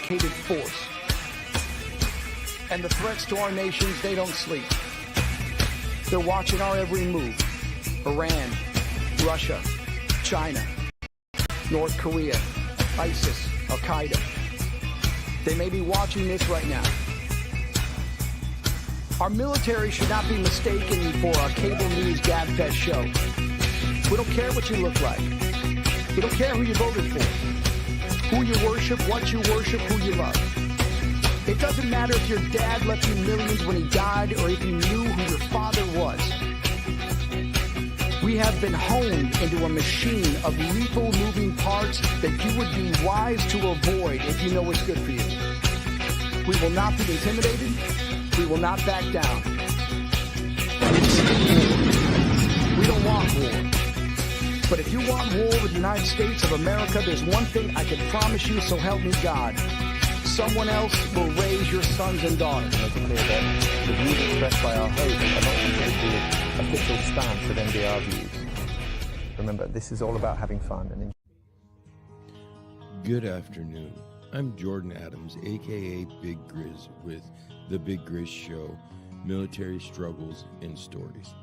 dedicated force. And the threats to our nations, they don't sleep. They're watching our every move. Iran, Russia, China, North Korea, ISIS, Al-Qaeda. They may be watching this right now. Our military should not be mistaken for a cable news gabfest show. We don't care what you look like. We don't care who you voted for, who you worship, what you worship, who you love. It doesn't matter if your dad left you millions when he died or if you knew who your father was. We have been honed into a machine of lethal moving parts that you would be wise to avoid if you know what's good for you. We will not be intimidated. We will not back down. We don't want war. But if you want war with the United States of America, there's one thing I can promise you, so help me God. Someone else will raise your sons and daughters. Make it clear that the views expressed by our host are not considered the official stance of NBR views. Remember, this is all about having fun and Good afternoon. I'm Jordan Adams, aka Big Grizz, with the Big Grizz Show, Military Struggles and Stories.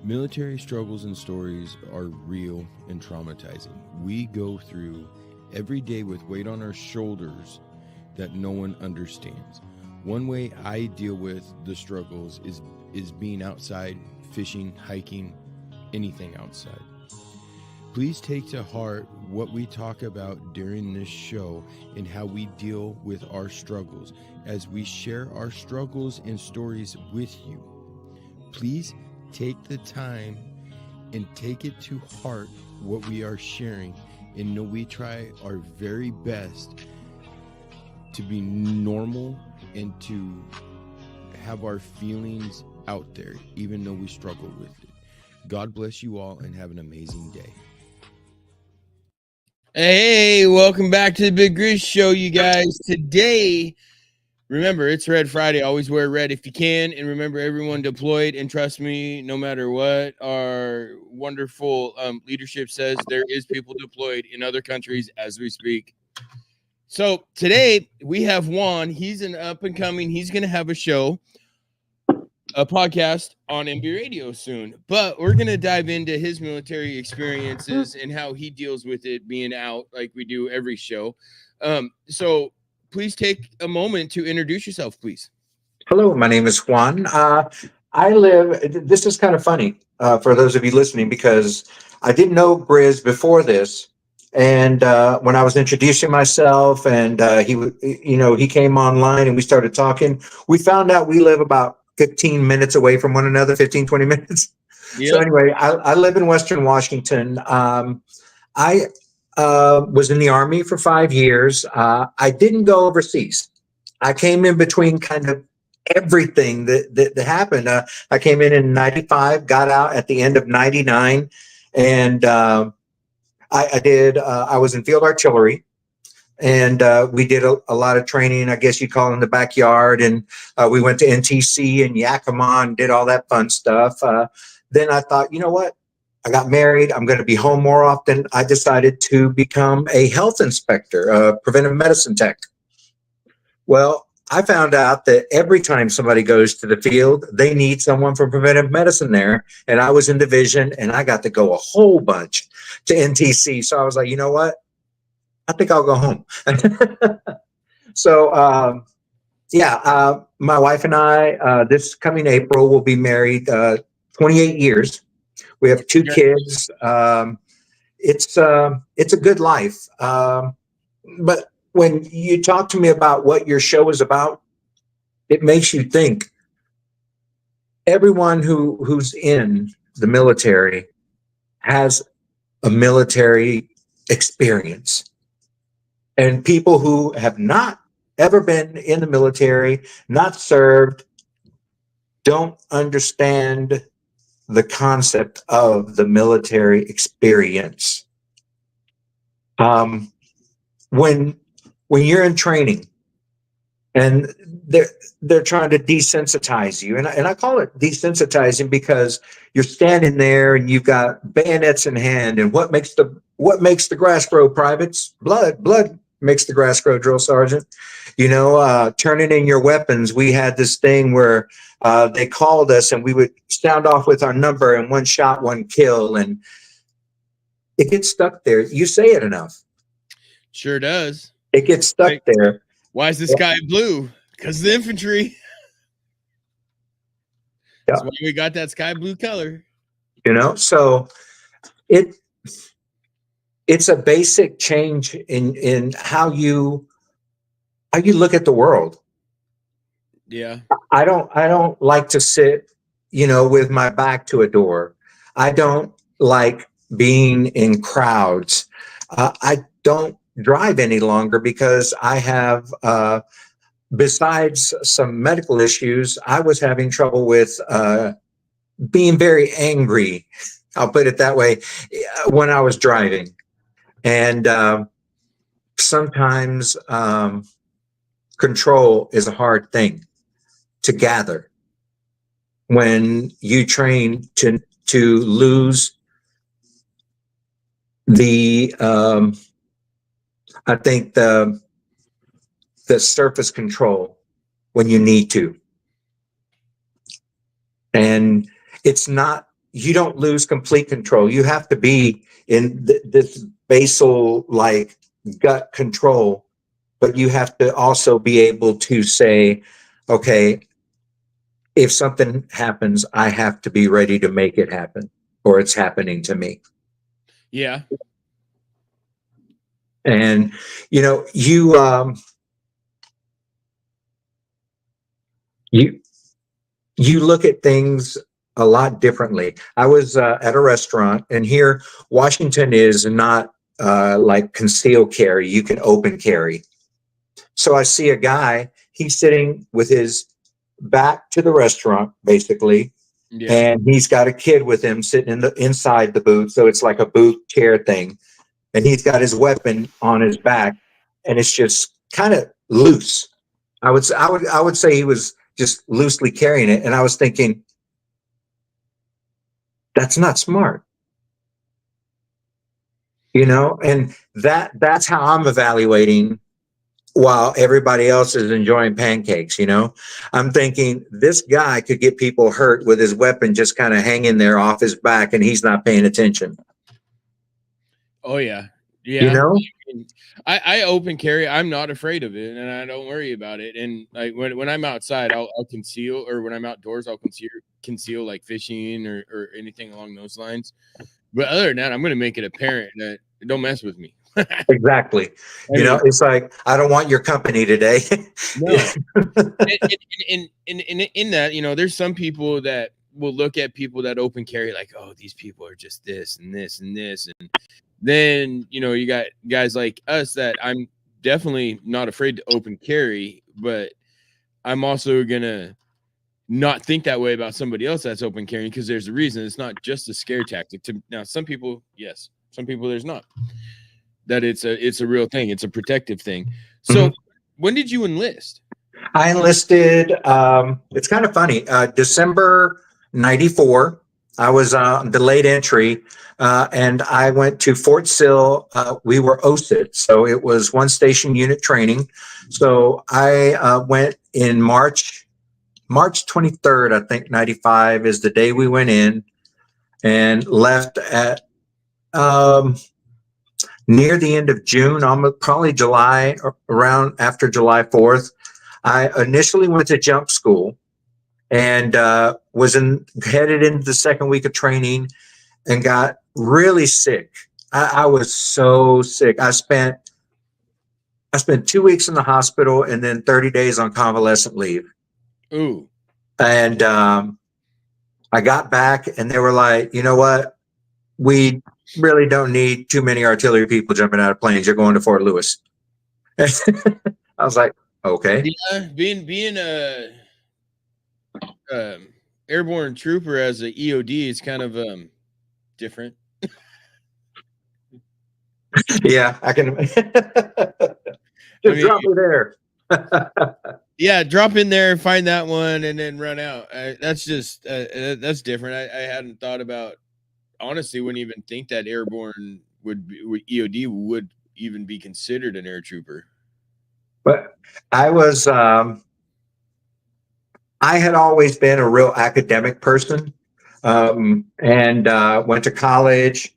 Military struggles and stories are real and traumatizing. We go through every day with weight on our shoulders that no one understands. One way I deal with the struggles is being outside, fishing, hiking, anything outside. Please take to heart what we talk about during this show and how we deal with our struggles as we share our struggles and stories with you. Please take the time and take it to heart what we are sharing, and know we try our very best to be normal and to have our feelings out there, even though we struggle with it. God bless you all and have an amazing day. Hey, welcome back to the Big Grizz Show, you guys. Today, remember, it's Red Friday. Always wear red if you can. And remember, everyone deployed. And trust me, no matter what our wonderful leadership says, there is people deployed in other countries as we speak. So today we have Juan. He's an up and coming. He's going to have a show, a podcast on MB Radio soon. But we're going to dive into his military experiences and how he deals with it being out like we do every show. So please take a moment to introduce yourself, please. Hello, my name is Juan. This is kind of funny for those of you listening, because I didn't know Grizz before this. And when I was introducing myself and he came online and we started talking, we found out we live about 15 minutes away from one another, 15, 20 minutes. Yep. So anyway, I live in Western Washington. I was in the Army for 5 years. I didn't go overseas. I came in between kind of everything that happened. I came in 95, got out at the end of 99, and I was in field artillery, and we did a lot of training, I guess you call it, in the backyard, and we went to NTC and Yakima and did all that fun stuff. Then I thought, you know what? I got married. I'm going to be home more often. I decided to become a health inspector, a preventive medicine tech. Well, I found out that every time somebody goes to the field, they need someone from preventive medicine there. And I was in division, and I got to go a whole bunch to NTC. So I was like, you know what? I think I'll go home. So, my wife and I, this coming April, will be married 28 years. We have 2 kids. It's a good life. But when you talk to me about what your show is about, it makes you think. Everyone who's in the military has a military experience. And people who have not ever been in the military, not served, don't understand the concept of the military experience. When you're in training and they're trying to desensitize you, and I call it desensitizing because you're standing there and you've got bayonets in hand, and what makes the what makes the grass grow, privates? Blood makes the grass grow, drill sergeant. You know, turning in your weapons. We had this thing where they called us and we would sound off with our number and one shot, one kill. And it gets stuck there. You say it enough. Sure does. It gets stuck there. Why is the sky blue? Because the infantry. Yeah. That's why we got that sky blue color. You know, so it's a basic change in how you look at the world. Yeah. I don't like to sit, you know, with my back to a door. I don't like being in crowds. I don't drive any longer because I have, besides some medical issues, I was having trouble with being very angry. I'll put it that way, when I was driving. And sometimes control is a hard thing to gather when you train to lose the I think the surface control when you need to. And it's not, you don't lose complete control. You have to be in this basal, like, gut control, but you have to also be able to say, okay, if something happens, I have to be ready to make it happen, or it's happening to me. Yeah. And, you know, you look at things a lot differently. I was at a restaurant, and here, Washington is not like concealed carry. You can open carry. So I see a guy, he's sitting with his back to the restaurant, basically. Yeah. And he's got a kid with him sitting inside the booth. So it's like a booth chair thing. And he's got his weapon on his back, and it's just kind of loose. I would say he was just loosely carrying it. And I was thinking, that's not smart. You know, and that's how I'm evaluating while everybody else is enjoying pancakes. You know, I'm thinking this guy could get people hurt with his weapon just kind of hanging there off his back, and he's not paying attention. Oh yeah. Yeah. You know, I open carry. I'm not afraid of it, and I don't worry about it. And like when I'm outside, I'll conceal, or when I'm outdoors, I'll conceal like fishing or anything along those lines. But other than that, I'm going to make it apparent that don't mess with me. Exactly. You know, it's like, I don't want your company today. No. in that, you know, there's some people that will look at people that open carry like, oh, these people are just this and this and this. And then, you know, you got guys like us that I'm definitely not afraid to open carry, but I'm also going to not think that way about somebody else that's open carrying, because there's a reason. It's not just a scare tactic. Now, some people, yes, some people there's not. That it's a real thing. It's a protective thing. So when did you enlist? I enlisted, it's kind of funny, December 94. I was delayed entry, and I went to Fort Sill. We were OSIT, so it was one station unit training. So I went in March 23rd, I think 95 is the day we went in, and left at near the end of June, almost probably July, around after July 4th. I initially went to jump school and was headed into the second week of training and got really sick. I was so sick. I spent 2 weeks in the hospital and then 30 days on convalescent leave. Ooh. And I got back and they were like, you know what? We really don't need too many artillery people jumping out of planes. You're going to Fort Lewis. I was like, okay. Yeah, being a airborne trooper as a EOD is kind of different. Yeah, I can. Drop me there. Yeah, drop in there, find that one, and then run out. That's just that's different. I hadn't thought about. Honestly, wouldn't even think that airborne EOD would even be considered an air trooper. But I was, I had always been a real academic person, and went to college,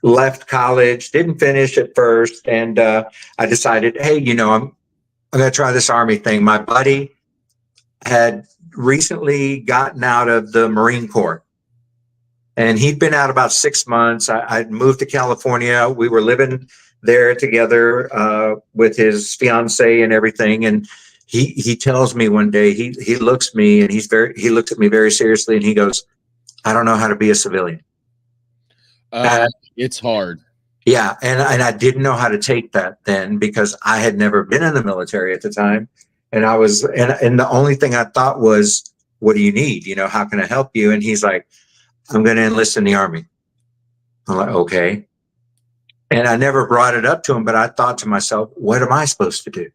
left college, didn't finish at first, and I decided, hey, I'm going to try this Army thing. My buddy had recently gotten out of the Marine Corps, and he'd been out about 6 months. I'd moved to California. We were living there together with his fiance and everything. And he tells me one day, he looks at me and he looks at me very seriously, and he goes, I don't know how to be a civilian. It's hard. Yeah, and I didn't know how to take that then, because I had never been in the military at the time, and I was and the only thing I thought was, what do you need? How can I help you? And he's like, I'm going to enlist in the Army. I'm like, okay. And I never brought it up to him, but I thought to myself, what am I supposed to do?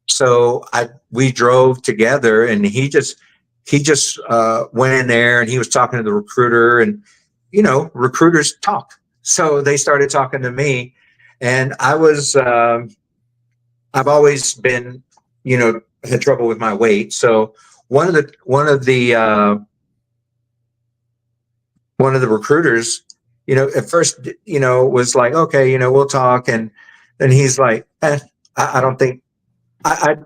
So we drove together, and he just went in there, and he was talking to the recruiter, and recruiters talk. So they started talking to me, and I was, I've always been, had trouble with my weight. So one of the recruiters, at first, was like, okay, we'll talk. And then he's like, I don't think I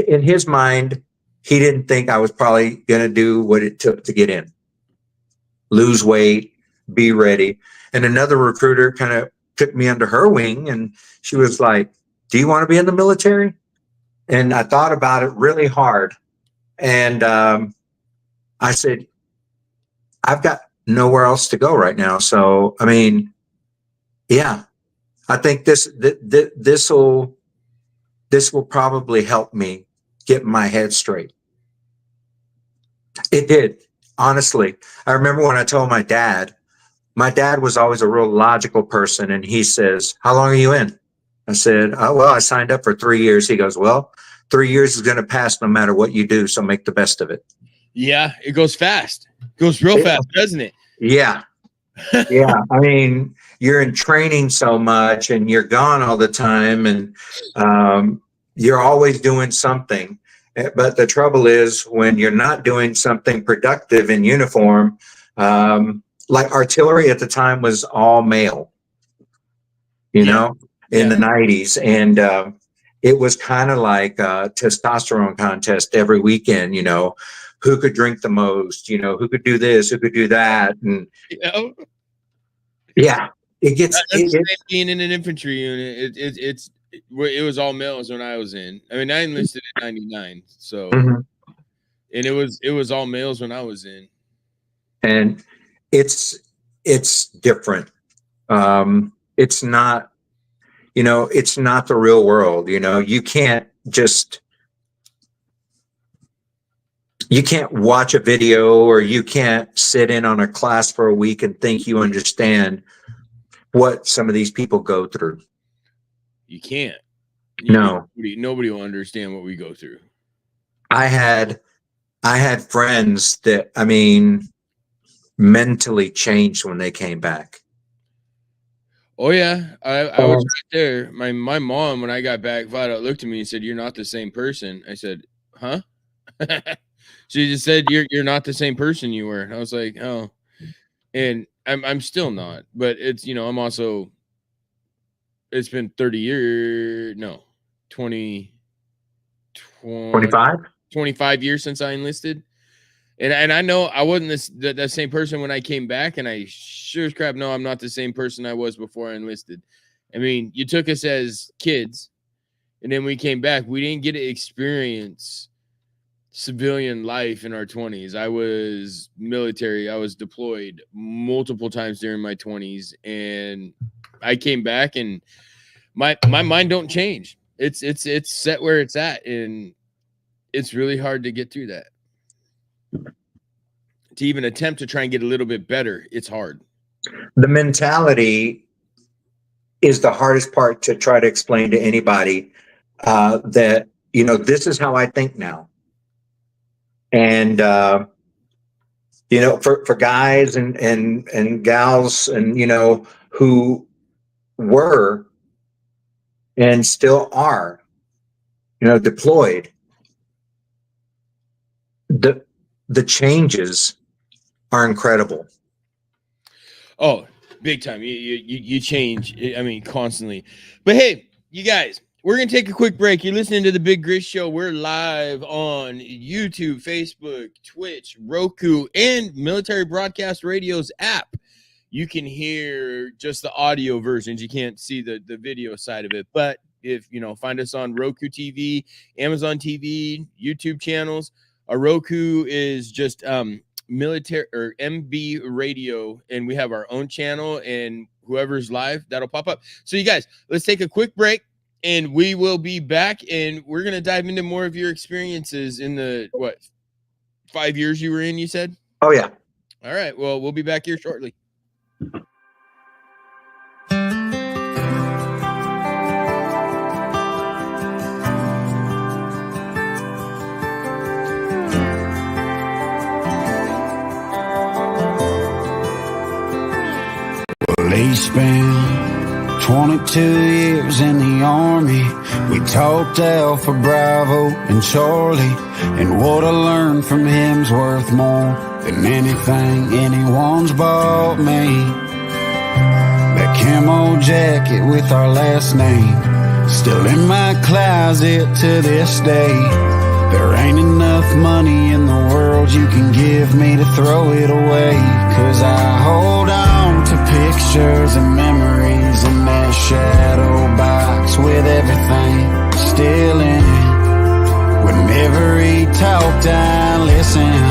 in his mind, he didn't think I was probably going to do what it took to get in, lose weight, be ready. And another recruiter kind of took me under her wing, and she was like, do you want to be in the military? And I thought about it really hard. And I said, I've got nowhere else to go right now. So, I mean, yeah, I think this will probably help me get my head straight. It did. Honestly, I remember when I told my dad was always a real logical person. And he says, how long are you in? I said, well, I signed up for 3 years. He goes, well, 3 years is going to pass no matter what you do. So make the best of it. Yeah. It goes fast. It goes real fast, doesn't it? Yeah. Yeah. I mean, you're in training so much, and you're gone all the time, and you're always doing something. But the trouble is, when you're not doing something productive in uniform, like artillery at the time was all male, in the 90s. And it was kind of like a testosterone contest every weekend, who could drink the most, who could do this, who could do that. And yeah, it gets being in an infantry unit. It was all males when I was in. I mean, I enlisted in '99, so and it was all males when I was in. And it's different. It's not, it's not the real world. You can't watch a video, or you can't sit in on a class for a week and think you understand what some of these people go through. You can't. No. Nobody will understand what we go through. I had friends that, I mean, mentally changed when they came back. Oh yeah, I was right there. My mom, when I got back, flat out looked at me and said, "You're not the same person." I said, "Huh?" She just said, "You're not the same person you were." I was like, "Oh," and I'm still not. But it's I'm also. It's been 30 years. No, 25 years since I enlisted. And I know I wasn't that same person when I came back, and I sure as crap know I'm not the same person I was before I enlisted. I mean, you took us as kids, and then we came back. We didn't get to experience civilian life in our 20s. I was military. I was deployed multiple times during my 20s, and I came back, and my mind don't change. It's set where it's at, and it's really hard to get through that. To even attempt to try and get a little bit better, it's hard. The mentality is the hardest part to try to explain to anybody, that, this is how I think now. And you know, for guys and gals and, you know, who were and still are, you know, deployed, the changes are incredible. Oh, big time. You change, I mean, constantly. But hey, you guys, we're going to take a quick break. You're listening to the Big Grizz Show. We're live on YouTube, Facebook, Twitch, Roku, and Military Broadcast Radio's app. You can hear just the audio versions. You can't see the video side of it. But if, you know, find us on Roku TV, Amazon TV, YouTube channels. Our Roku is just military or MB Radio, and we have our own channel, and whoever's live, that'll pop up. So you guys, let's take a quick break, and we will be back, and we're going to dive into more of your experiences in the, 5 years you were in, you said? Oh, yeah. All right. Well, we'll be back here shortly. He spent 22 years in the army. We talked Alpha, Bravo, and Charlie, and what I learned from him's worth more than anything anyone's bought me. That camo jacket with our last name, still in my closet to this day. There ain't enough money in the world you can give me to throw it away, 'cause I hold on to pictures and memories in that shadow box with everything still in it. Whenever he talked, I listened.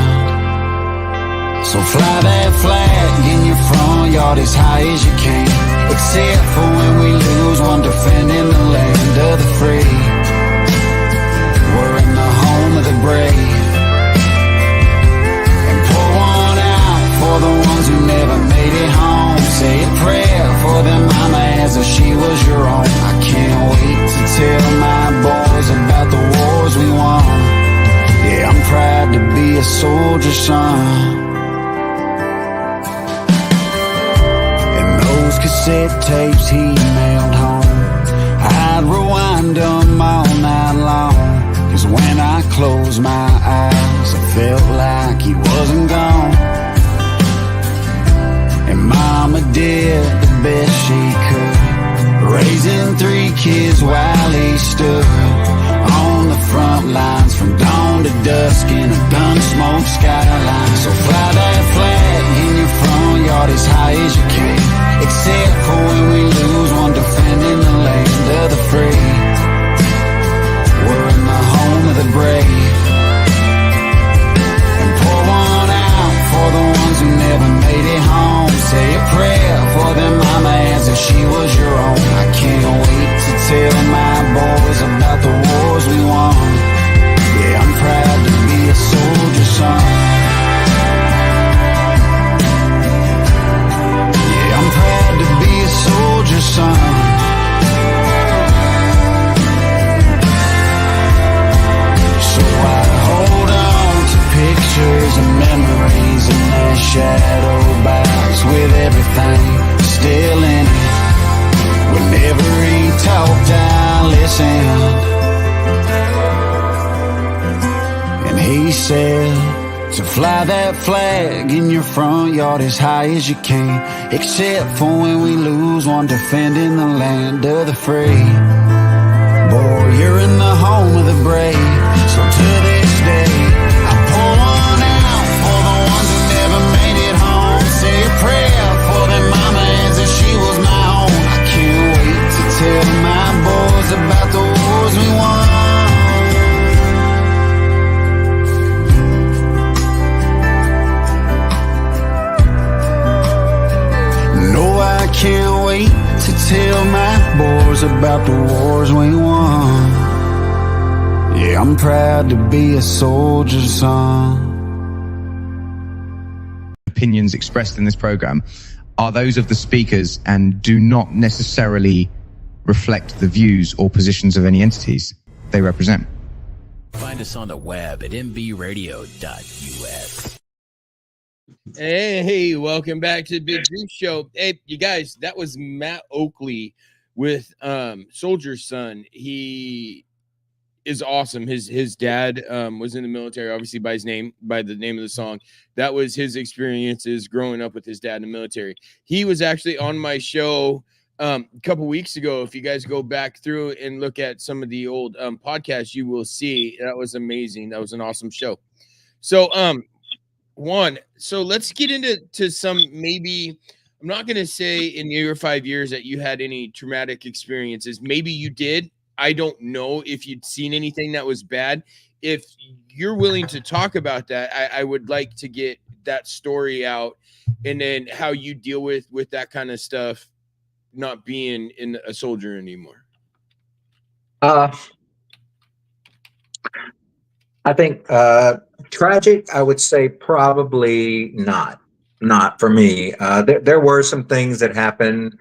So fly that flag in your front yard as high as you can, except for when we lose one, defending the land of the free. We're in the home of the brave, and pour one out for the ones who never made it home. Say a prayer for their mama as if she was your own. I can't wait to tell my boys about the wars we won. Yeah, I'm proud to be a soldier's son. And those cassette tapes he mailed home, I'd rewind them all night long. 'Cause when I closed my eyes, I felt like he wasn't gone. And Mama did the best she could, raising 3 kids while he stood on the front lines from dawn to dusk in a gun-smoke skyline. So fly that flag in your front yard as high as you can, except for when we lose one, defending the land of the free. We're in the home of the brave, and pour one out for the ones who never made it home. Say a prayer for their mama as if she was your own. I can't wait to tell my boys about the wars we won. Yeah, I'm proud to be a soldier's son. Yeah, I'm proud to be a soldier's son. So I hold on to pictures and memories in that shadow box with everything still in it. Whenever he talked, I listened. And he said to fly that flag in your front yard as high as you can, except for when we lose one, defending the land of the free. Boy, you're in the home of the brave. So to this day, I pour one out for the ones who never made it home. Say a prayer for their mama as if she was my own. I can't wait to tell my boys about the wars we won. No, I can't wait to tell my boys about the wars we won. Yeah, I'm proud to be a soldier's son. Opinions expressed in this program are those of the speakers and do not necessarily reflect the views or positions of any entities they represent. Find us on the web at mbradio.us. Hey, welcome back to the Big Grizz Show. Hey, you guys, that was Matt Oakley with Soldier's Son. He is awesome. His dad was in the military, obviously by the name of the song. That was his experiences growing up with his dad in the military. He was actually on my show a couple weeks ago. If you guys go back through and look at some of the old podcasts, you will see that was amazing. That was an awesome show. So so let's get into some, maybe I'm not going to say in your 5 years that you had any traumatic experiences. Maybe you did. I don't know if you'd seen anything that was bad. If you're willing to talk about that, I would like to get that story out, and then how you deal with that kind of stuff, not being in a soldier anymore. I think tragic, I would say probably not for me. There were some things that happened.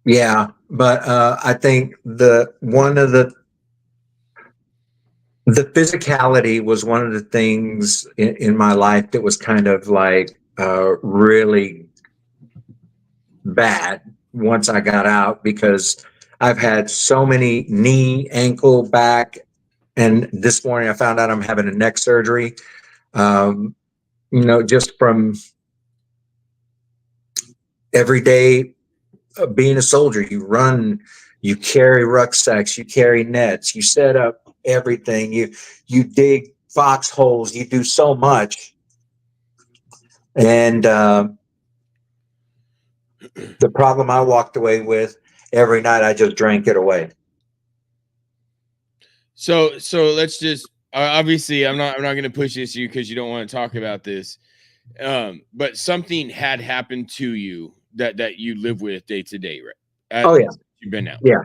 Yeah, but I think one of the physicality was one of the things in my life that was kind of like really bad once I got out, because I've had so many knee, ankle, back, and this morning I found out I'm having a neck surgery. Just from every day being a soldier, you run, you carry rucksacks, you carry nets, you set up everything, you dig foxholes, you do so much. And the problem I walked away with, every night I just drank it away. So let's just obviously I'm not going to push this to you because you don't want to talk about this. But something had happened to you that you live with day to day, right? Oh yeah, you've been out. Yeah.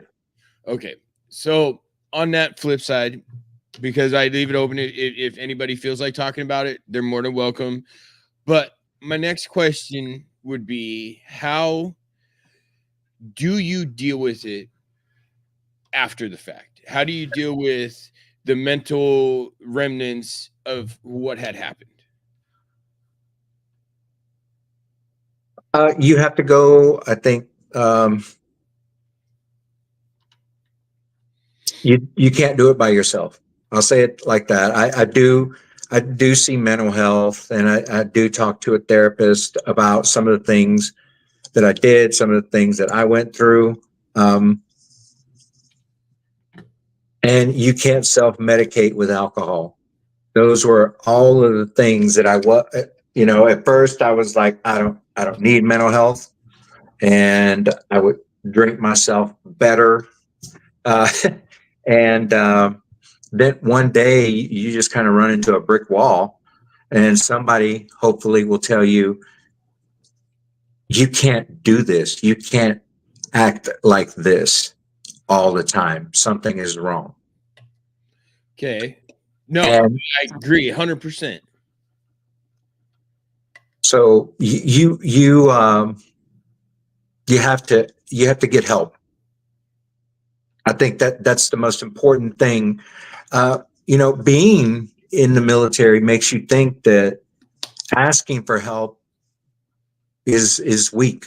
Okay. So on that flip side, because I leave it open, if anybody feels like talking about it, they're more than welcome. But my next question would be, how do you deal with it after the fact? How do you deal with the mental remnants of what had happened? You have to go, I think, you can't do it by yourself. I'll say it like that. I do see mental health, and I do talk to a therapist about some of the things that I did, some of the things that I went through. And you can't self-medicate with alcohol. Those were all of the things that at first I was like, I don't need mental health. And I would drink myself better. And then one day you just kind of run into a brick wall, and somebody hopefully will tell you, you can't do this. You can't act like this all the time. Something is wrong. Okay. No, I agree 100%. So you have to get help. I think that's the most important thing. Being in the military makes you think that asking for help is weak.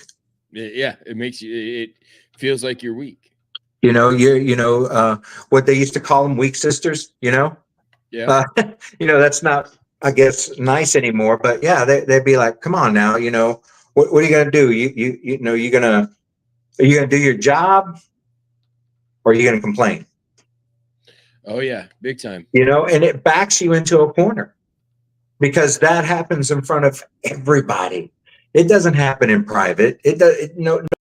Yeah, it feels like you're weak. What they used to call them, weak sisters. Yeah. That's not, I guess, nice anymore. But yeah, they'd be like, "Come on now, what are you gonna do? Are you gonna do your job, or are you gonna complain?" Oh yeah, big time. And it backs you into a corner, because that happens in front of everybody. It doesn't happen in private.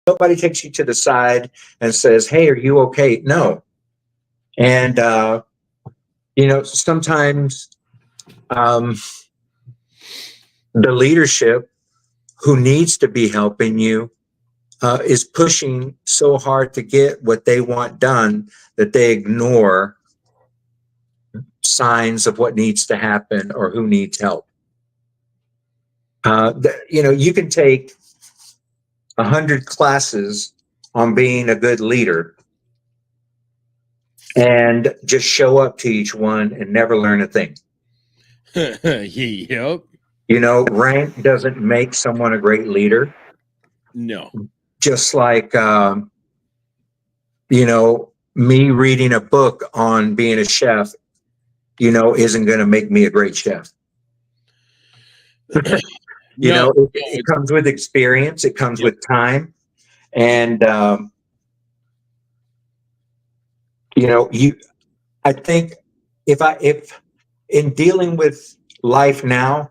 Nobody takes you to the side and says, "Hey, are you okay?" No. And sometimes the leadership who needs to be helping you is pushing so hard to get what they want done that they ignore signs of what needs to happen or who needs help. You can take 100 classes on being a good leader and just show up to each one and never learn a thing. Yep. You know, rank doesn't make someone a great leader. No. Just like, you know, me reading a book on being a chef, you know, isn't going to make me a great chef. You No, know, it comes with experience, it comes Yep. with time. And, you know, I think if in dealing with life now,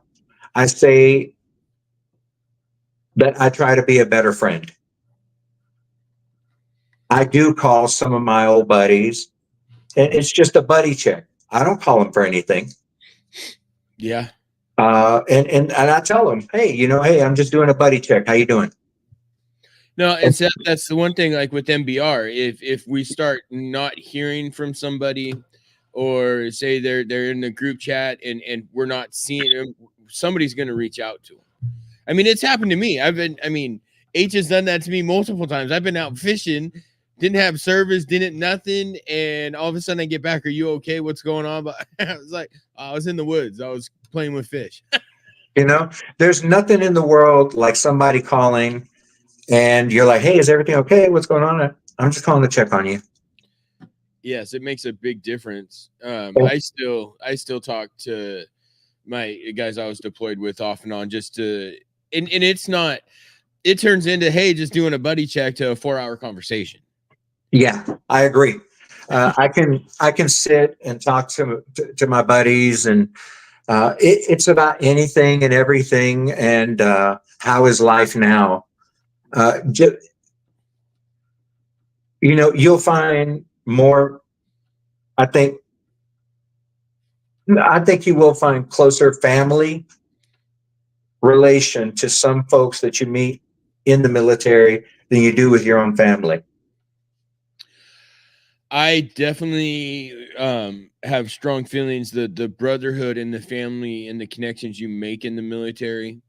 I say that I try to be a better friend. I do call some of my old buddies, and it's just a buddy check. I don't call them for anything. Yeah. And I tell them, hey, you know, hey, I'm just doing a buddy check. How you doing? No, it's that's the one thing, like with MBR, if we start not hearing from somebody, or say they're in the group chat and we're not seeing them, somebody's going to reach out to them. I mean, it's happened to me. H has done that to me multiple times. I've been out fishing, didn't have service, didn't nothing, and all of a sudden I get back, are you okay? What's going on? But I was like, I was in the woods. I was playing with fish. You know, there's nothing in the world like somebody calling and you're like, hey, is everything okay? What's going on? I'm just calling to check on you. Yes, it makes a big difference. I still talk to my guys I was deployed with off and on, just to, and it's not, it turns into, hey, just doing a buddy check, to a 4-hour conversation. Yeah, I agree. I can sit and talk to my buddies, and it's about anything and everything. And how is life now? You know, you'll find more. I think you will find closer family relation to some folks that you meet in the military than you do with your own family. I definitely have strong feelings that the brotherhood and the family and the connections you make in the military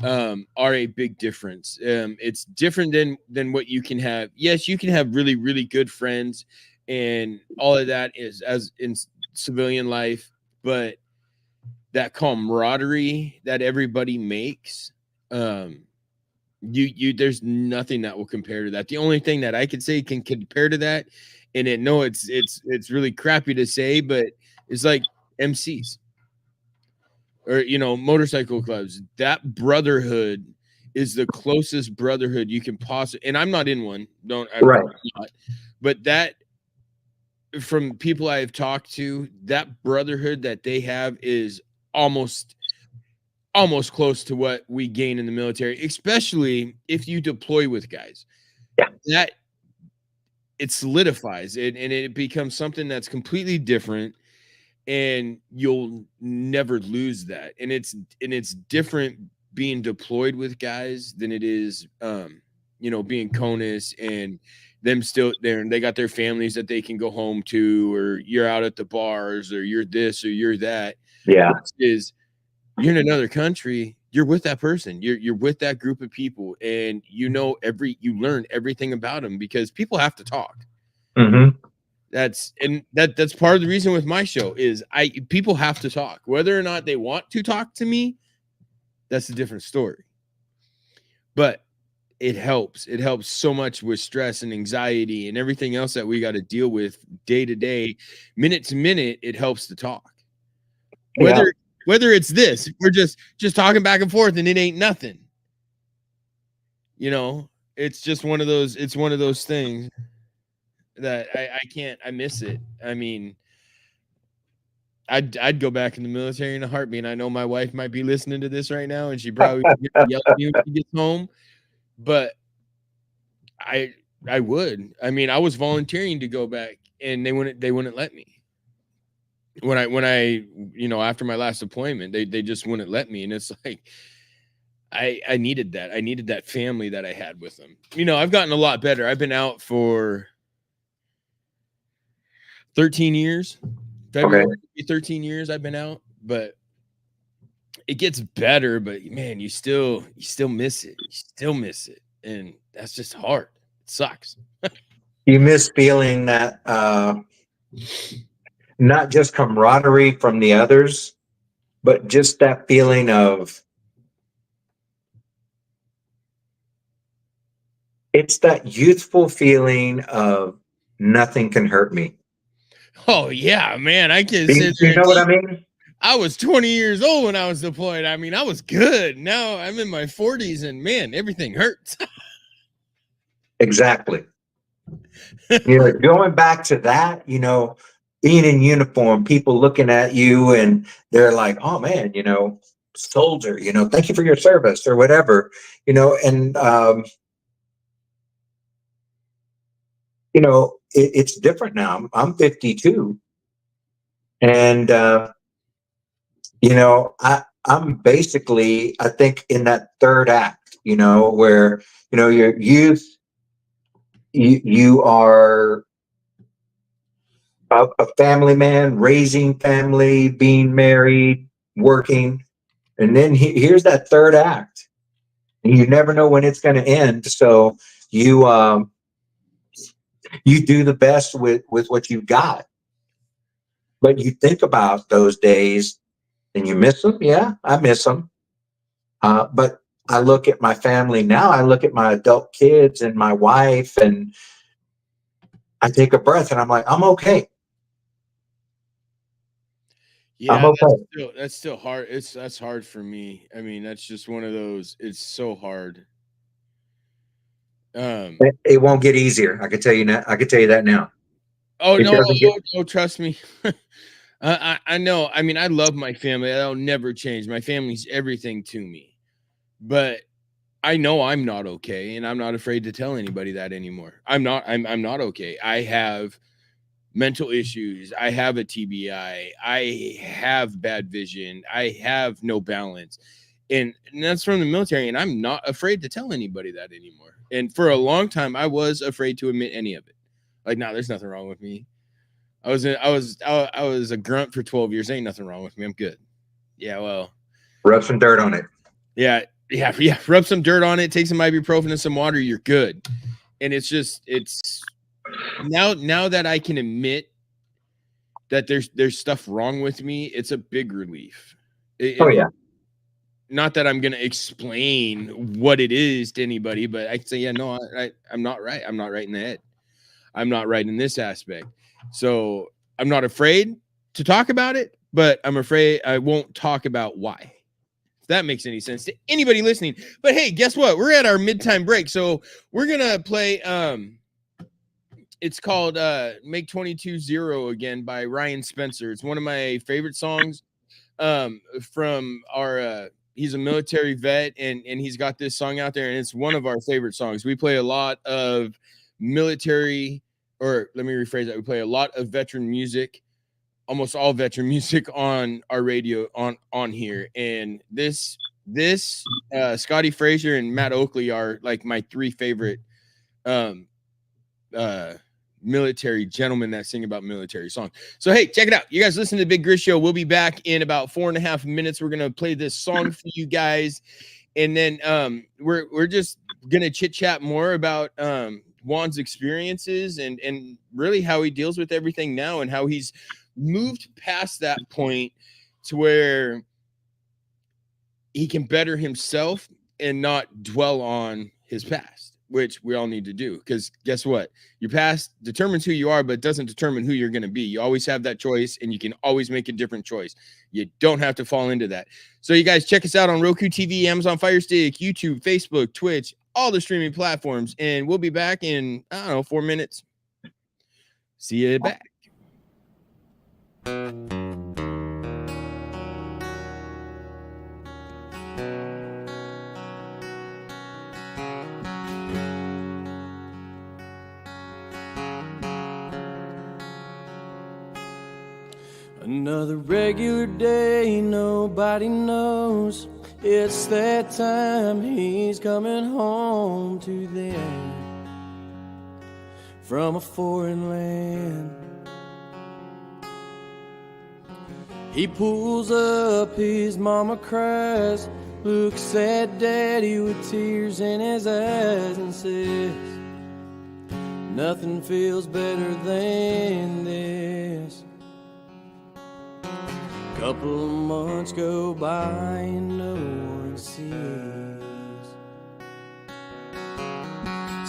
are a big difference. It's different than what you can have. Yes, you can have really, really good friends, and all of that is as in civilian life, but that camaraderie that everybody makes, there's nothing that will compare to that. The only thing that I could say can compare to that, and it's really crappy to say, but it's like MCs or, you know, motorcycle clubs. That brotherhood is the closest brotherhood you can possibly, and I'm not in one, Right. not, but that, from people I've talked to, that brotherhood that they have is almost close to what we gain in the military, especially if you deploy with guys. Yeah. That it solidifies it, and it becomes something that's completely different, and you'll never lose that. And it's different being deployed with guys than it is you know, being CONUS and them still there, and they got their families that they can go home to, or you're out at the bars, or you're this or you're that. Yeah. Is you're in another country, you're with that person, you're with that group of people, and you learn everything about them, because people have to talk. Mm-hmm. That's part of the reason with my show is people have to talk, whether or not they want to talk to me. That's a different story, but it helps so much with stress and anxiety and everything else that we got to deal with day to day, minute to minute. It helps to talk, whether it's this, we're just talking back and forth and it ain't nothing. You know, it's just one of those things that I miss it. I mean, I'd go back in the military in a heartbeat. I know my wife might be listening to this right now, and she probably yell at me when she gets home, but I would. I mean, I was volunteering to go back, and they wouldn't let me. When I you know, after my last deployment, they just wouldn't let me. And it's like, I needed that. I needed that family that I had with them. You know, I've gotten a lot better. I've been out for 13 years. February, okay. 13 years I've been out, but it gets better. But man, you still miss it. You still miss it. And that's just hard. It sucks. You miss feeling that not just camaraderie from the others, but just that feeling of It's that youthful feeling of nothing can hurt me. Oh yeah, man. I can Do sit you there. know what I mean? I was 20 years old when I was deployed. I mean, I was good. Now I'm in my 40s and man, everything hurts. Exactly. Going back to that, being in uniform, people looking at you and they're like, oh man, soldier, thank you for your service or whatever, and, it's different now. I'm 52 and, I'm basically, I think in that third act, where, your youth, you are a family man, raising family, being married, working. And then here's that third act. And you never know when it's going to end. So you you do the best with what you've got. But you think about those days and you miss them. Yeah, I miss them. But I look at my family now. I look at my adult kids and my wife, and I take a breath and I'm like, I'm okay. I'm Yeah, okay. that's still hard. That's hard for me. I mean, that's just one of those. It's so hard. It won't get easier. I can tell you now. I can tell you that now. Oh It no, doesn't get. trust me. I know. I mean, I love my family. That'll never change. My family's everything to me. But I know I'm not okay, and I'm not afraid to tell anybody that anymore. I'm not okay. I have mental issues. I have a TBI. I have bad vision. I have no balance. And that's from the military, and I'm not afraid to tell anybody that anymore. And for a long time, I was afraid to admit any of it. Like, no, there's nothing wrong with me. I was a grunt for 12 years. Ain't nothing wrong with me. I'm good. Yeah, well, Rub some dirt on it. yeah. Rub some dirt on it. Take some ibuprofen and some water. You're good. And it's now that I can admit that there's stuff wrong with me, it's a big relief. Yeah. Not that I'm gonna explain what it is to anybody, but I can say, yeah, no, I'm not right. I'm not right in the head. I'm not right in this aspect. So I'm not afraid to talk about it, but I'm afraid I won't talk about why. If that makes any sense to anybody listening. But hey, guess what? We're at our mid-time break. So we're gonna play it's called Make 22-0 again by Ryan Spencer. It's one of my favorite songs from our he's a military vet and he's got this song out there and it's one of our favorite songs. We play a lot of military, or let me rephrase that. We play a lot of veteran music, almost all veteran music on our radio on here. And this Scotty Frazier and Matt Oakley are like my three favorite military gentlemen that sing about military songs. So hey, check it out. You guys listen to the Big Grizz Show. We'll be back in about 4.5 minutes. We're gonna play this song for you guys, and then we're just gonna chit chat more about Juan's experiences and really how he deals with everything now and how he's moved past that point to where he can better himself and not dwell on his past, which we all need to do. Because guess what? Your past determines who you are, but it doesn't determine who you're going to be. You always have that choice, and you can always make a different choice. You don't have to fall into that. So you guys check us out on Roku TV, Amazon Fire Stick, YouTube, Facebook, Twitch, all the streaming platforms. And we'll be back in, 4 minutes. See you back. Another regular day, nobody knows. It's that time, he's coming home to them from a foreign land. He pulls up, his mama cries, looks at daddy with tears in his eyes and says, nothing feels better than this. Couple of months go by and no one sees.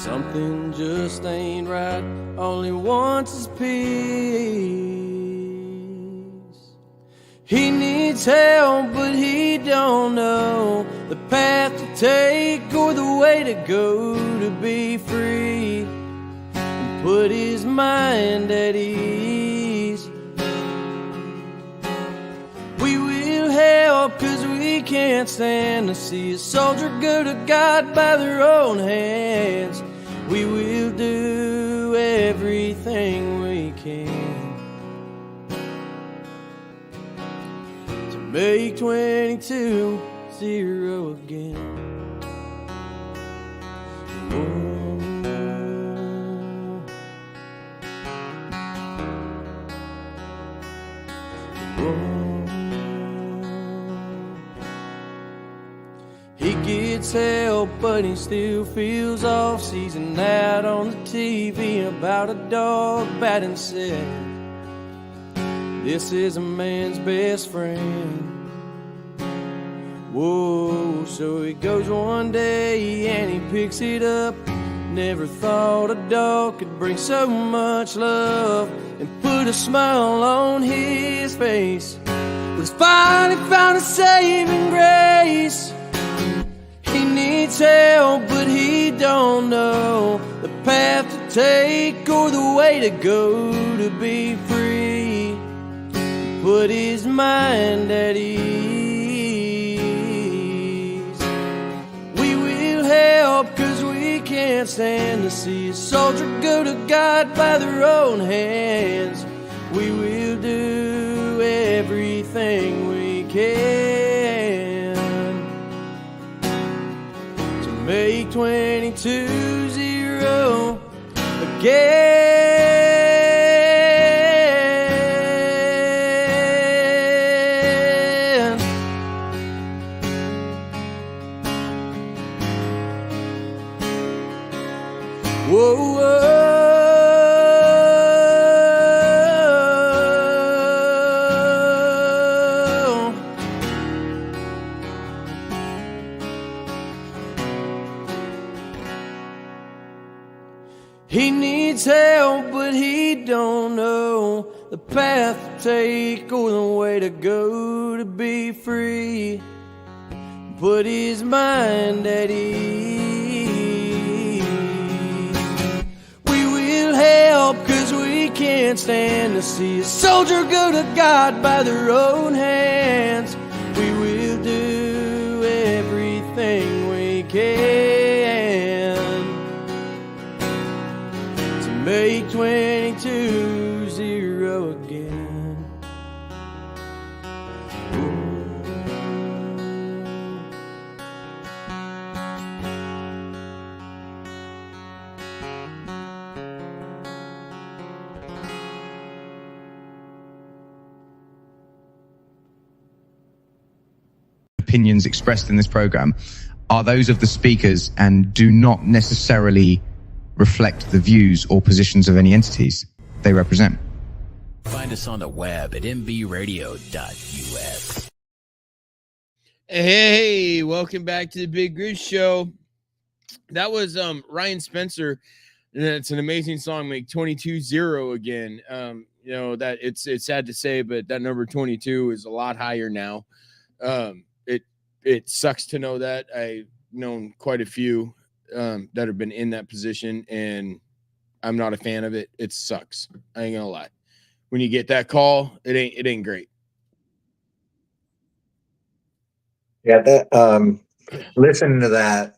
Something just ain't right, all he wants is peace. He needs help, but he don't know the path to take or the way to go to be free and put his mind at ease. We will help, 'cause we can't stand to see a soldier go to God by their own hands. We will do everything we can to make 22-0 again. He gets help, but he still feels off. Sees an ad on the TV about a dog bad and said, this is a man's best friend. Whoa, so he goes one day and he picks it up. Never thought a dog could bring so much love and put a smile on his face. But he's finally found a saving grace. He needs help, but he don't know the path to take or the way to go to be free. Put his mind at ease. We will help, 'cause we can't stand to see a soldier go to God by their own hands. We will do everything we can to make 22-0 again. Whoa, whoa. He needs help, but he don't know the path to take or the way to go to be free. Put his mind at ease. We will help, 'cause we can't stand to see a soldier go to God by their own hands. We will do everything we can to make 22-0 again. Opinions expressed in this program are those of the speakers and do not necessarily reflect the views or positions of any entities they represent. Find us on the web at mbradio.us. Hey, welcome back to the Big Grizz Show. That was Ryan Spencer, and it's an amazing song, make 22-0 again. You know that it's sad to say, but that number 22 is a lot higher now. It sucks to know that. I've known quite a few that have been in that position, and I'm not a fan of it. It sucks. I ain't gonna lie. When you get that call, it ain't great. Yeah, that listening to that,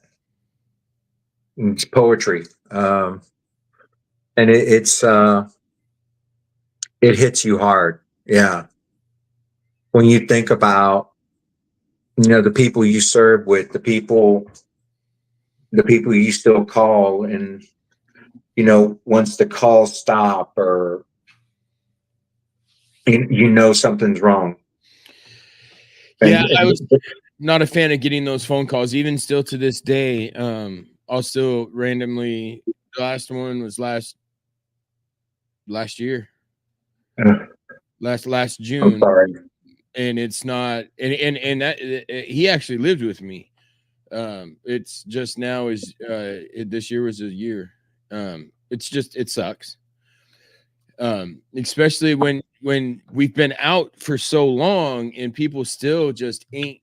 it's poetry, and it hits you hard. Yeah, when you think about, you know, the people you serve with, the people you still call, and, you know, once the calls stop, or you know something's wrong. Yeah, I was not a fan of getting those phone calls, even still to this day. I'll still randomly. The last one was last year, last June. I'm sorry. And it's not, and that he actually lived with me. It's just now is this year was a year. It's just it sucks. Especially when we've been out for so long and people still just ain't,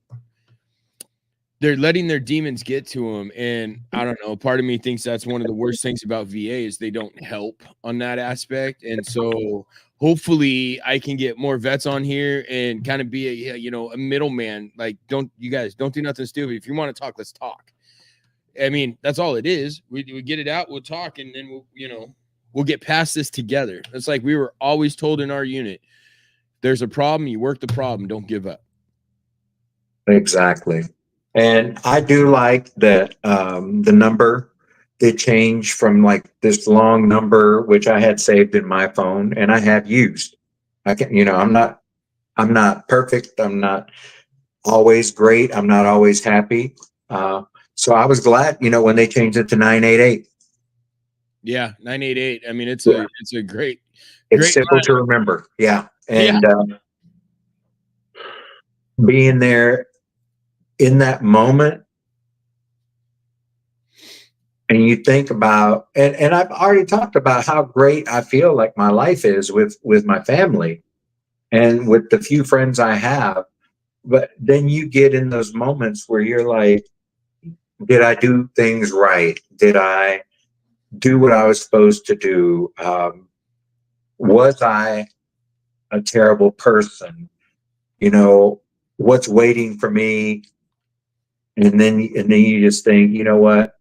they're letting their demons get to them. And I don't know, part of me thinks that's one of the worst things about VA is they don't help on that aspect. And so hopefully I can get more vets on here and kind of be a middleman. Like, don't do nothing stupid. If you want to talk, let's talk. I mean, that's all it is. We get it out, we'll talk, and then we'll get past this together. It's like we were always told in our unit, there's a problem, you work the problem, don't give up. Exactly. And I do like that the number did change from like this long number, which I had saved in my phone and I have used. I can, I'm not perfect. I'm not always great. I'm not always happy. So I was glad, when they changed it to 988. Yeah, 988. I mean, it's a great. It's simple to remember. Yeah. And being there in that moment, and you think about, and I've already talked about how great I feel like my life is with my family and with the few friends I have. But then you get in those moments where you're like, did I do things right? Did I do what I was supposed to do? Was I a terrible person? What's waiting for me? And then you just think, you know what?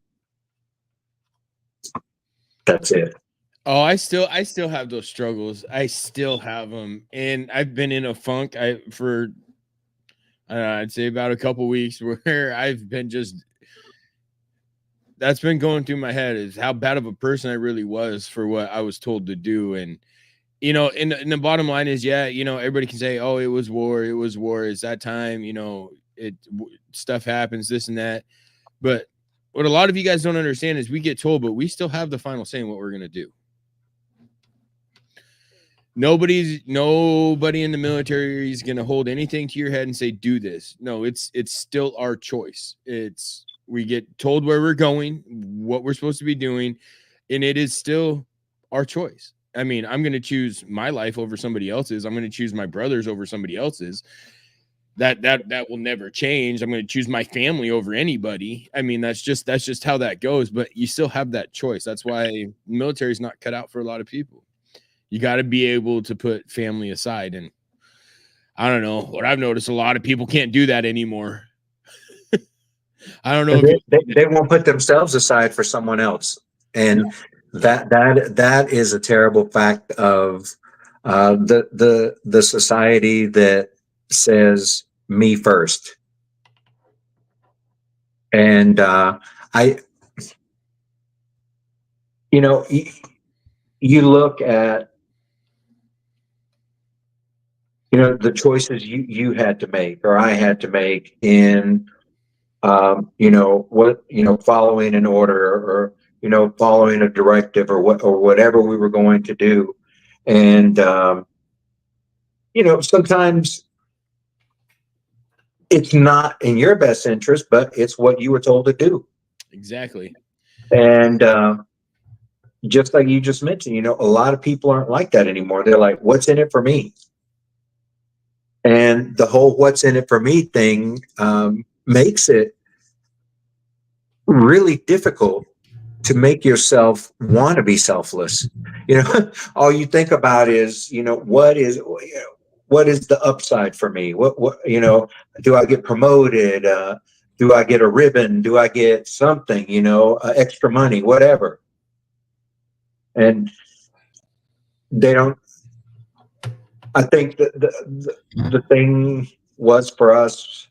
That's it. Oh, I still have those struggles. I still have them, and I've been in a funk. I'd say about a couple weeks where I've been that's been going through my head is how bad of a person I really was for what I was told to do. And and the bottom line is, everybody can say, oh, it was war. It's that time, stuff happens, this and that. But what a lot of you guys don't understand is we get told, but we still have the final say in what we're going to do. Nobody in the military is going to hold anything to your head and say, do this. No, it's still our choice. We get told where we're going, what we're supposed to be doing, and it is still our choice. I mean, I'm going to choose my life over somebody else's. I'm going to choose my brother's over somebody else's. That will never change. I'm going to choose my family over anybody. I mean, that's just how that goes, but you still have that choice. That's why military is not cut out for a lot of people. You got to be able to put family aside. And I don't know what I've noticed. A lot of people can't do that anymore. I don't know. They won't put themselves aside for someone else. And that is a terrible fact of the society that says me first. And you look at the choices you had to make or I had to make in following an order or following a directive or whatever we were going to do. And sometimes it's not in your best interest, but it's what you were told to do. Exactly. And just like you just mentioned, a lot of people aren't like that anymore. They're like, what's in it for me? And the whole what's in it for me thing makes it really difficult to make yourself want to be selfless. All you think about is, what is the upside for me? What do I get promoted? Do I get a ribbon? Do I get something, extra money, whatever? And they don't. I think that the thing was for us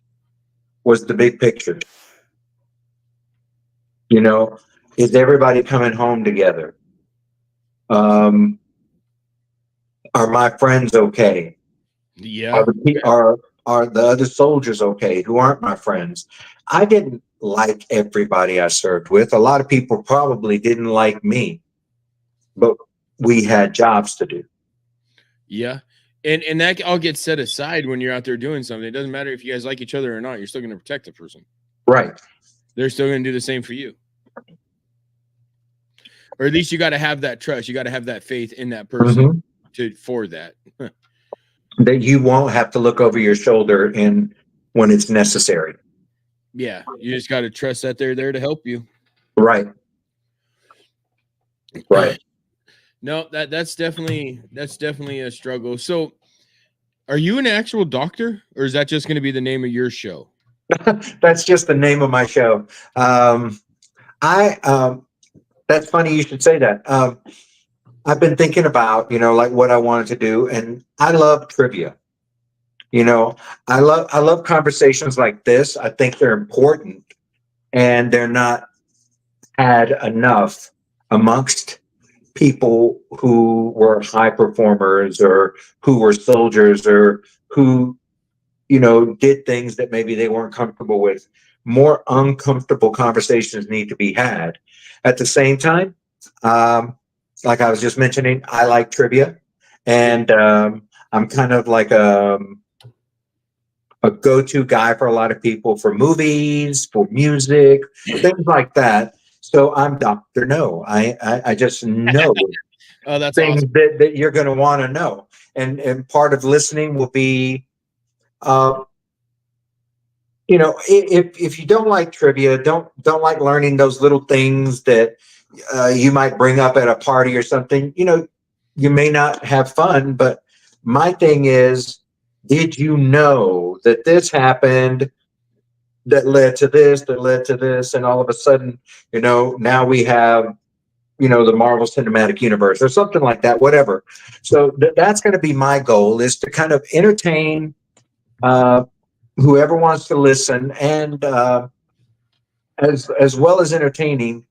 was the big picture. Is everybody coming home together? Are my friends okay? Yeah. Are the other soldiers okay who aren't my friends? I didn't like everybody I served with. A lot of people probably didn't like me, but we had jobs to do. Yeah. And that all gets set aside when you're out there doing something. It doesn't matter if you guys like each other or not. You're still going to protect the person. Right. they're still going to do the same for you. Or at least you got to have that trust. You got to have that faith in that person for that. That you won't have to look over your shoulder when it's necessary. Yeah, you just got to trust that they're there to help you. Right. No, that's definitely a struggle. So, are you an actual doctor, or is that just going to be the name of your show? That's just the name of my show. That's funny you should say that. I've been thinking about, like what I wanted to do, and I love trivia. I love conversations like this. I think they're important, and they're not had enough amongst people who were high performers or who were soldiers or who, did things that maybe they weren't comfortable with. More uncomfortable conversations need to be had. At the same time, like I was just mentioning, I like trivia, and I'm kind of like a go-to guy for a lot of people for movies, for music, things like that. So I'm Dr. No. I just know that's things awesome. that you're going to want to know. And part of listening will be, if you don't like trivia, don't like learning those little things that you might bring up at a party or something, you may not have fun. But my thing is, did you know that this happened that led to this, and all of a sudden, now we have, the Marvel Cinematic Universe or something like that, whatever. So that's going to be my goal, is to kind of entertain whoever wants to listen, and as well as entertaining,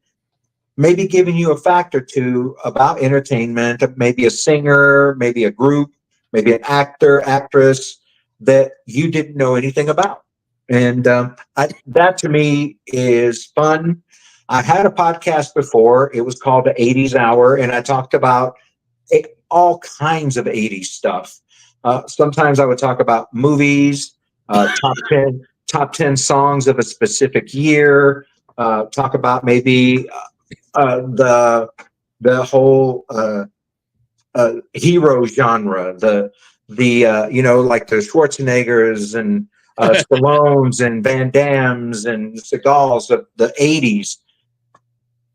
maybe giving you a fact or two about entertainment, maybe a singer, maybe a group, maybe an actor, actress that you didn't know anything about. And that to me is fun. I had a podcast before. It was called the 80s Hour, and I talked about all kinds of 80s stuff. Sometimes I would talk about movies, top 10 songs of a specific year, talk about maybe the whole hero genre, the like the Schwarzeneggers and Stallones and Van Dammes and Seagals of the 80s.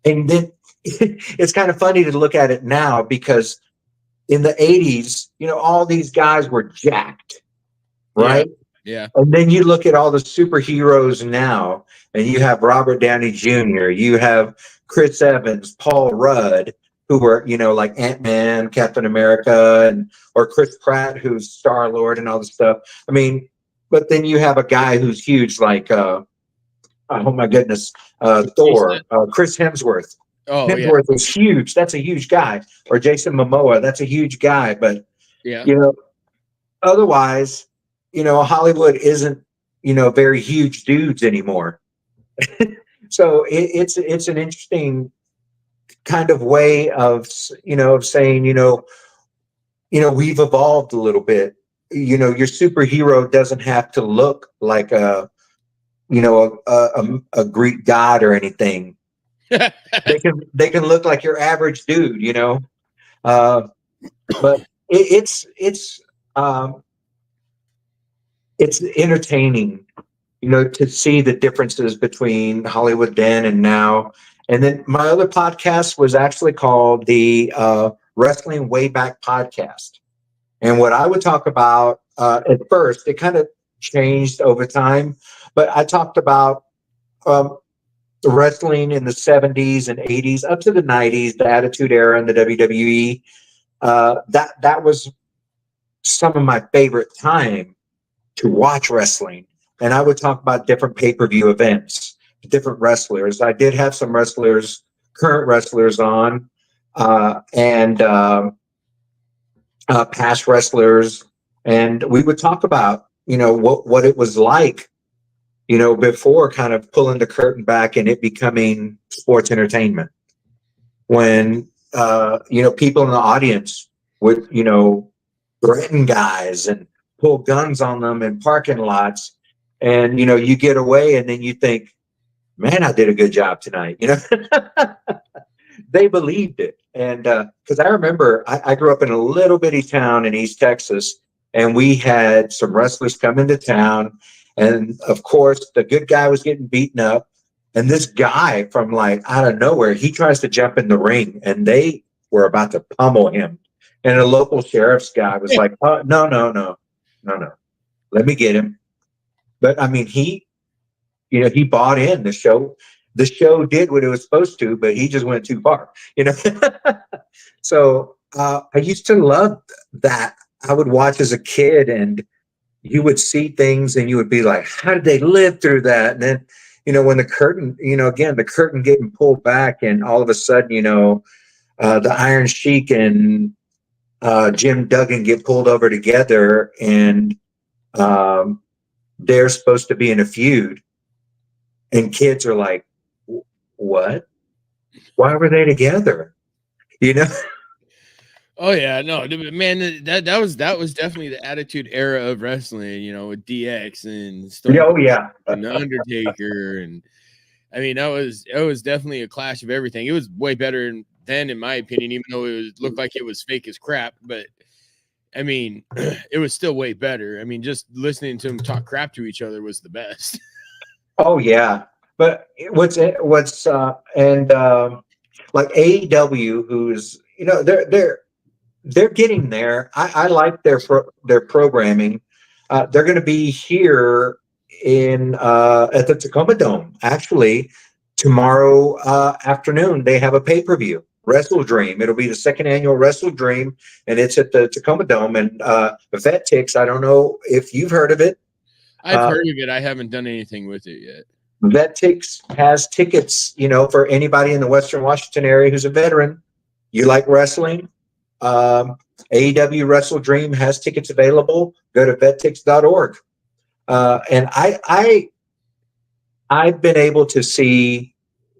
And then it's kind of funny to look at it now, because in the 80s, all these guys were jacked, right? Yeah. And then you look at all the superheroes now, and you have Robert Downey Jr., you have Chris Evans, Paul Rudd, who were, like Ant-Man, Captain America, or Chris Pratt, who's Star-Lord and all this stuff. I mean, but then you have a guy who's huge, like, oh my goodness, Thor, Chris Hemsworth. Oh, Hemsworth is huge. That's a huge guy. Or Jason Momoa, that's a huge guy. But, otherwise, Hollywood isn't, very huge dudes anymore. So it's an interesting kind of way of, of saying, we've evolved a little bit. Your superhero doesn't have to look like a Greek god or anything. They can look like your average dude, but it's entertaining, to see the differences between Hollywood then and now. And then my other podcast was actually called the Wrestling Wayback Podcast. And what I would talk about at first, it kind of changed over time, but I talked about wrestling in the 70s and 80s up to the 90s, the Attitude Era and the WWE. That was some of my favorite time to watch wrestling. And I would talk about different pay-per-view events, different wrestlers. I did have some current wrestlers on, and past wrestlers. And we would talk about, what it was like, before kind of pulling the curtain back and it becoming sports entertainment. When, people in the audience would, threaten guys and pull guns on them in parking lots. And, you get away, and then you think, man, I did a good job tonight. They believed it. And because I remember I grew up in a little bitty town in East Texas, and we had some wrestlers come into town. And of course, the good guy was getting beaten up. And this guy from like out of nowhere, he tries to jump in the ring, and they were about to pummel him. And the local sheriff's guy was like, oh, no, no, no, no, no. Let me get him. But I mean, he bought in the show. The show did what it was supposed to, but he just went too far, So I used to love that. I would watch as a kid, and you would see things, and you would be like, "How did they live through that?" And then, when the curtain, again, the curtain getting pulled back, and all of a sudden, the Iron Sheik and Jim Duggan get pulled over together, and they're supposed to be in a feud, and kids are like, what? Why were they together? Oh yeah, no, man, that was definitely the Attitude Era of wrestling, with DX and Stone Oh yeah, and the Undertaker, and I mean it was definitely a clash of everything. It was way better then, in my opinion, even though looked like it was fake as crap. But I mean, it was still way better. I mean, just listening to them talk crap to each other was the best. Oh yeah, but what's like AEW, who's they're getting there. I like their programming. They're going to be here at the Tacoma Dome actually tomorrow afternoon. They have a pay-per-view, Wrestle Dream. It'll be the second annual Wrestle Dream, and it's at the Tacoma Dome. And Vet Tix, I don't know if you've heard of it. I've heard of it. I haven't done anything with it yet. Vet Tix has tickets, for anybody in the Western Washington area who's a veteran. You like wrestling? AEW Wrestle Dream has tickets available. Go to vettix.org. And I've been able to see,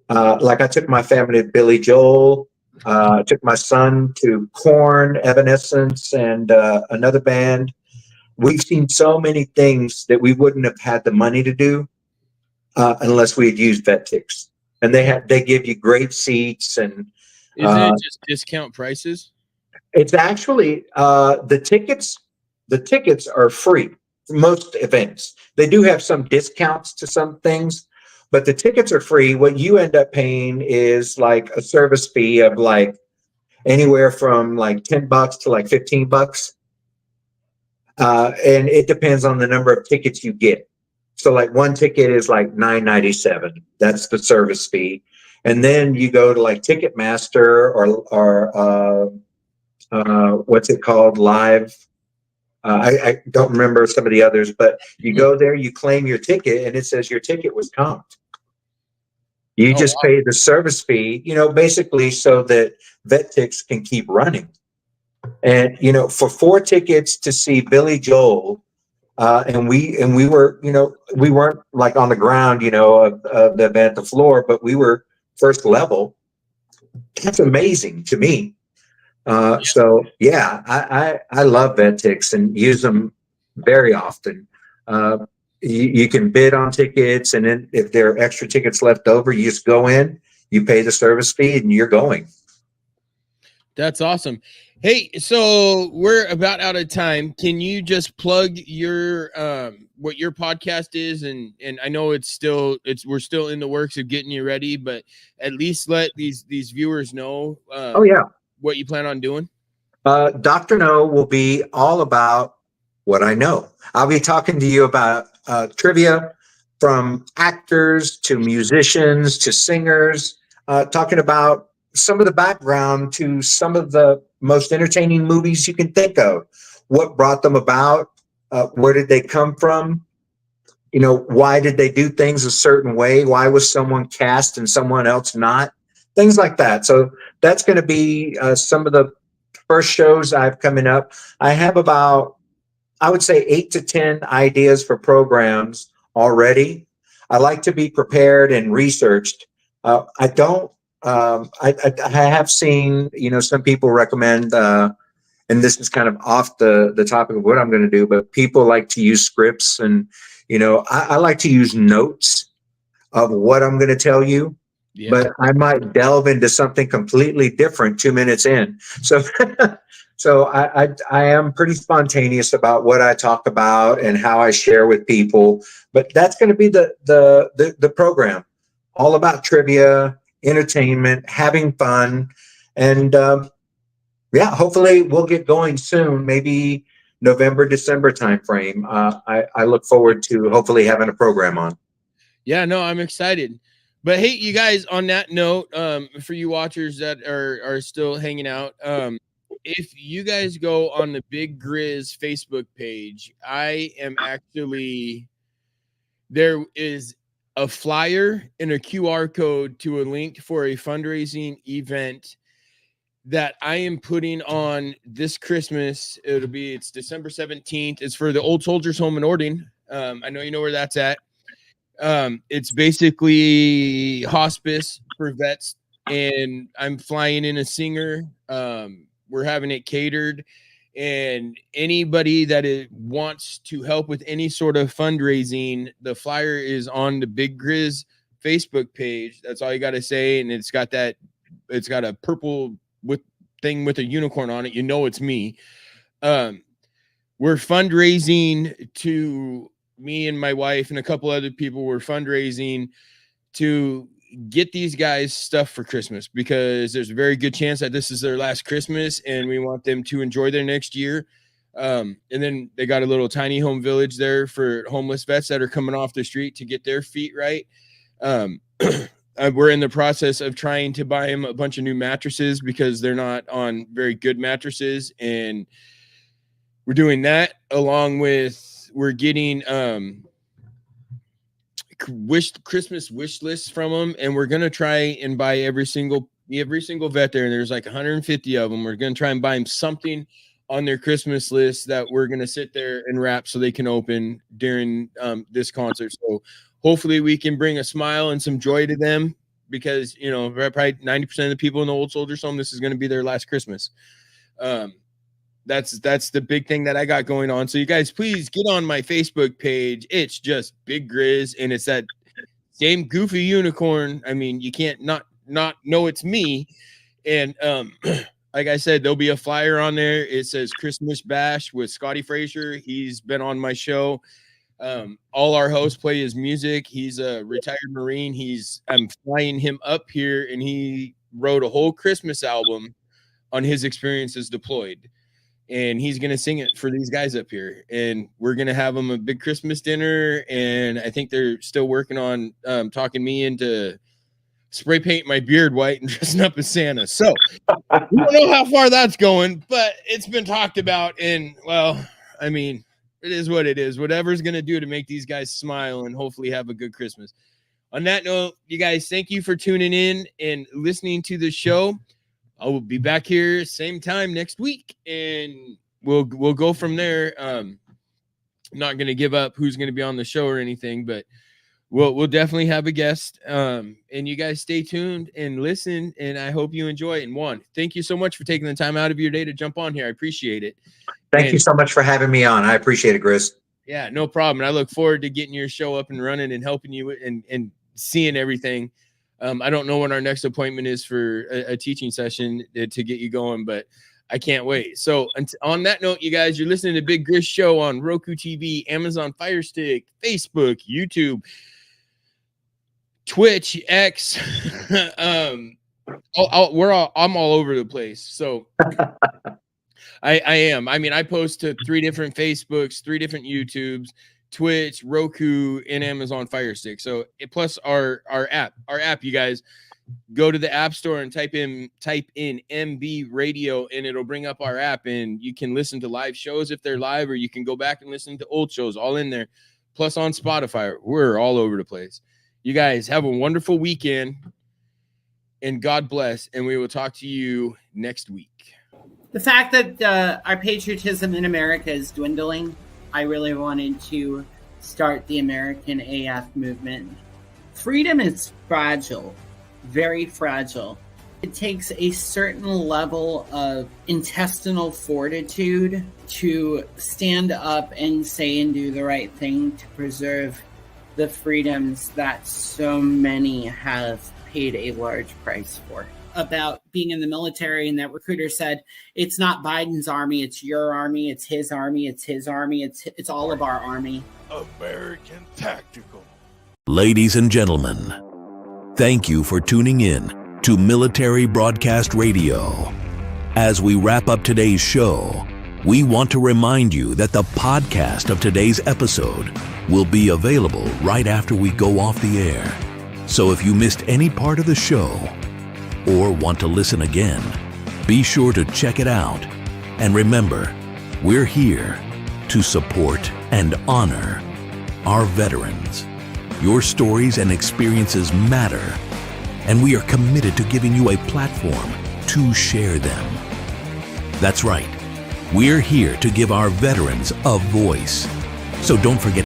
like I took my family to Billy Joel, took my son to Korn, Evanescence, and another band. We've seen so many things that we wouldn't have had the money to do unless we had used Vettix. And they give you great seats. And isn't it just discount prices? It's actually the tickets are free for most events. They do have some discounts to some things, but the tickets are free. What you end up paying is like a service fee of like anywhere from like $10 to like $15. And it depends on the number of tickets you get. So like one ticket is like $9.97. That's the service fee. And then you go to like Ticketmaster or what's it called? Live. I don't remember some of the others, but you go there, you claim your ticket, and it says your ticket was comped. You just pay the service fee, basically so that Vettix can keep running. And for 4 tickets to see Billy Joel, and we were, we weren't like on the ground, of the event, the floor, but we were first level. That's amazing to me. So yeah, I love Vettix and use them very often. You can bid on tickets, and then if there are extra tickets left over, you just go in, you pay the service fee, and you're going. That's awesome. Hey, so we're about out of time. Can you just plug your what your podcast is? And I know we're still in the works of getting you ready, but at least let these viewers know what you plan on doing. Dr. No will be all about what I know. I'll be talking to you about trivia, from actors to musicians to singers, talking about some of the background to some of the most entertaining movies you can think of. What brought them about? Where did they come from? Why did they do things a certain way? Why was someone cast and someone else not? Things like that. So that's going to be some of the first shows I have coming up. I have about, I would say, 8 to 10 ideas for programs already. I like to be prepared and researched. I don't. I have seen, some people recommend, and this is kind of off the topic of what I'm going to do, but people like to use scripts, and I like to use notes of what I'm going to tell you, but I might delve into something completely different 2 minutes in. So, I am pretty spontaneous about what I talk about and how I share with people. But that's going to be the program, all about trivia, entertainment, having fun, and yeah, hopefully we'll get going soon. Maybe November, December timeframe. I look forward to hopefully having a program on. Yeah, no, I'm excited. But hey, you guys, on that note, for you watchers that are still hanging out, if you guys go on the Big Grizz Facebook page, I am actually, there is a flyer and a QR code to a link for a fundraising event that I am putting on this Christmas. It's December 17th. It's for the Old Soldiers Home in Ording. I know you know where that's at. It's basically hospice for vets, and I'm flying in a singer. We're having it catered, and anybody that wants to help with any sort of fundraising, the flyer is on the Big Grizz Facebook page. That's all you got to say. And it's got a purple thing with a unicorn on it. You know, it's me. We're fundraising to, me and my wife and a couple other people were fundraising to get these guys stuff for Christmas, because there's a very good chance that this is their last Christmas and we want them to enjoy their next year. And then they got a little tiny home village there for homeless vets that are coming off the street to get their feet right. We're in the process of trying to buy them a bunch of new mattresses because they're not on very good mattresses. And we're doing that along with, we're getting Christmas wish lists from them, and we're gonna try and buy every single vet there, and there's like 150 of them. We're gonna try and buy them something on their Christmas list that we're gonna sit there and wrap so they can open during this concert. So hopefully we can bring a smile and some joy to them, because you know probably 90% of the people in the Old Soldiers Home, this is gonna be their last Christmas. That's the big thing that I got going on. So you guys, please get on my Facebook page. It's just Big Grizz, and it's that same goofy unicorn. I mean, you can't not know it's me. And like I said, there'll be a flyer on there. It says Christmas Bash with Scotty Frazier. He's been on my show. All our hosts play his music. He's a retired Marine. I'm flying him up here, and he wrote a whole Christmas album on his experiences deployed. And he's going to sing it for these guys up here. And we're going to have them a big Christmas dinner. And I think they're still working on talking me into spray paint my beard white and dressing up as Santa. So we don't know how far that's going, but it's been talked about. And, well, I mean, it is what it is. Whatever's going to do to make these guys smile and hopefully have a good Christmas. On that note, you guys, thank you for tuning in and listening to the show. I will be back here same time next week, and we'll go from there. I'm not going to give up who's going to be on the show or anything, but we'll definitely have a guest. And you guys stay tuned and listen, and I hope you enjoy it. And Juan, thank you so much for taking the time out of your day to jump on here. I appreciate it. Thank you so much for having me on. I appreciate it, Grizz. Yeah, no problem. And I look forward to getting your show up and running and helping you and seeing everything. I don't know when our next appointment is for a teaching session to get you going, but I can't wait. So on that note, you guys, you're listening to Big Grizz Show on Roku TV, Amazon Fire Stick, Facebook, YouTube, Twitch, X. I'm all over the place. So I am. I mean, I post to 3 different Facebooks, 3 different YouTubes, Twitch, Roku, and Amazon Fire Stick. So plus our app, you guys, go to the App Store and type in MB Radio, and it'll bring up our app, and you can listen to live shows if they're live, or you can go back and listen to old shows, all in there. Plus on Spotify, we're all over the place. You guys have a wonderful weekend, and God bless, and we will talk to you next week. The fact that our patriotism in America is dwindling, I really wanted to start the American AF movement. Freedom is fragile, very fragile. It takes a certain level of intestinal fortitude to stand up and say and do the right thing to preserve the freedoms that so many have paid a large price for. About being in the military, and that recruiter said, it's not Biden's army, it's your army, it's his army, it's his army, it's all of our army. American Tactical. Ladies and gentlemen, thank you for tuning in to Military Broadcast Radio. As we wrap up today's show, we want to remind you that the podcast of today's episode will be available right after we go off the air. So if you missed any part of the show or want to listen again, be sure to check it out. And remember, we're here to support and honor our veterans. Your stories and experiences matter, and we are committed to giving you a platform to share them. That's right. We're here to give our veterans a voice. So don't forget